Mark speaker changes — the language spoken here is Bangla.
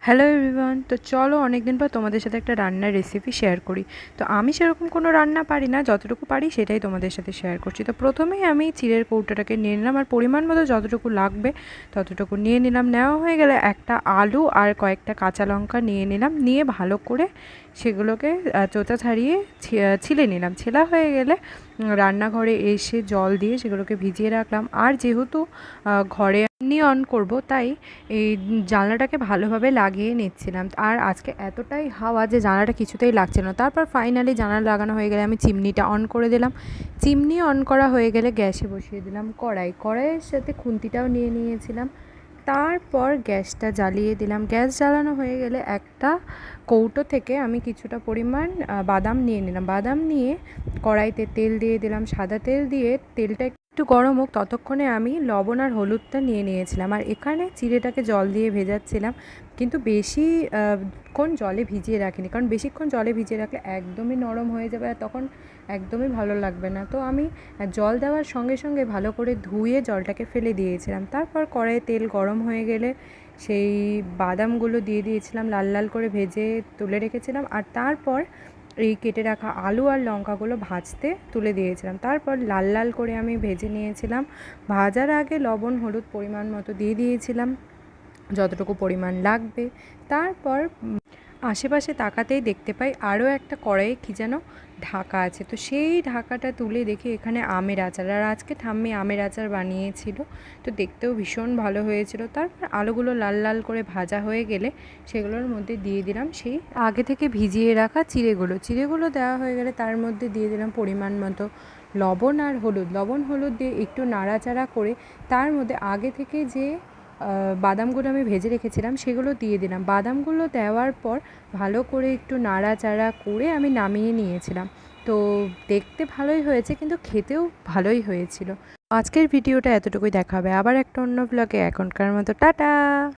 Speaker 1: হ্যালো এভরিওয়ান, তো চলো অনেকদিন পর তোমাদের সাথে একটা রান্নার রেসিপি শেয়ার করি। তো আমি সেরকম কোনো রান্না পারি না, যতটুকু পারি সেটাই তোমাদের সাথে শেয়ার করছি। তো প্রথমেই আমি চিড়ের কৌটোটাকে নিয়ে নিলাম, আর পরিমাণ মতো যতটুকু লাগবে ততটুকু নিয়ে নিলাম। নেওয়া হয়ে গেলে একটা আলু আর কয়েকটা কাঁচা লঙ্কা নিয়ে নিলাম, নিয়ে ভালো করে সেগুলোকে চোচা ছাড়িয়ে ছিলে নিলাম। ছেলা হয়ে গেলে রান্নাঘরে এসে জল দিয়ে সেগুলোকে ভিজিয়ে রাখলাম। আর যেহেতু ঘরে এমনি অন করব, তাই এই জানলাটাকে ভালোভাবে লাগিয়ে নিচ্ছিলাম। আর আজকে এতটাই হাওয়া যে জানলাটা কিছুতেই লাগছে না। তারপর ফাইনালি জানলা লাগানো হয়ে গেলে আমি চিমনিটা অন করে দিলাম। চিমনি অন করা হয়ে গেলে গ্যাসে বসিয়ে দিলাম কড়াইয়ের সাথে খুন্তিটাও নিয়ে নিয়েছিলাম। তারপর গ্যাসটা জ্বালিয়ে দিলাম। গ্যাস জ্বালানো হয়ে গেলে একটা কৌটো থেকে আমি কিছুটা পরিমাণ বাদাম নিয়ে নিলাম। বাদাম নিয়ে কড়াইতে তেল দিয়ে দিলাম। সাদা তেল দিয়ে তেলটা একটু গরম হোক ততক্ষণে আমি লবণ আর হলুদটা নিয়ে নিয়েছিলাম। আর এখানে চিড়েটাকে জল দিয়ে ভেজাচ্ছিলাম, কিন্তু বেশিক্ষণ জলে ভিজিয়ে রাখিনি, কারণ বেশিক্ষণ জলে ভিজিয়ে রাখলে একদমই নরম হয়ে যাবে আর তখন একদমই ভালো লাগবে না। তো আমি জল দেওয়ার সঙ্গে সঙ্গে ভালো করে ধুয়ে জলটাকে ফেলে দিয়েছিলাম। তারপর কড়াইয়ে তেল গরম হয়ে গেলে সেই বাদামগুলো দিয়ে দিয়েছিলাম, লাল লাল করে ভেজে তুলে রেখেছিলাম। আর তারপর এই কেটে রাখা আলু আর লঙ্কাগুলো ভাজতে তুলে দিয়েছিলাম। তারপর লাল লাল করে আমি ভেজে নিয়েছিলাম। ভাজার আগে লবণ হলুদ পরিমাণ মতো দিয়ে দিয়েছিলাম, যতটুকু পরিমাণ লাগবে। তারপর আশেপাশে তাকাতেই দেখতে পাই আরও একটা কড়াইয়ে কী যেন ঢাকা আছে। তো সেই ঢাকাটা তুলে দেখি এখানে আমের আচার, আর আজকে ঠাম্মি আমের আচার বানিয়েছিল। তো দেখতেও ভীষণ ভালো হয়েছিল। তারপর আলুগুলো লাল লাল করে ভাজা হয়ে গেলে সেগুলোর মধ্যে দিয়ে দিলাম সেই আগে থেকে ভিজিয়ে রাখা চিড়েগুলো দেওয়া হয়ে গেলে তার মধ্যে দিয়ে দিলাম পরিমাণ মতো লবণ আর লবণ হলুদ দিয়ে একটু নাড়াচাড়া করে তার মধ্যে আগে থেকে যে বাদামগুলো আমি ভেজে রেখেছিলাম সেগুলো দিয়ে দিলাম। বাদামগুলো দেওয়ার পর ভালো করে একটু নাড়াচাড়া করে আমি নামিয়ে নিয়েছিলাম। তো দেখতে ভালোই হয়েছে, কিন্তু খেতেও ভালোই হয়েছিল। আজকের ভিডিওটা এতটুকুই, দেখা হবে আবার একটা অন্য ব্লগে। এখনকার মতো টাটা।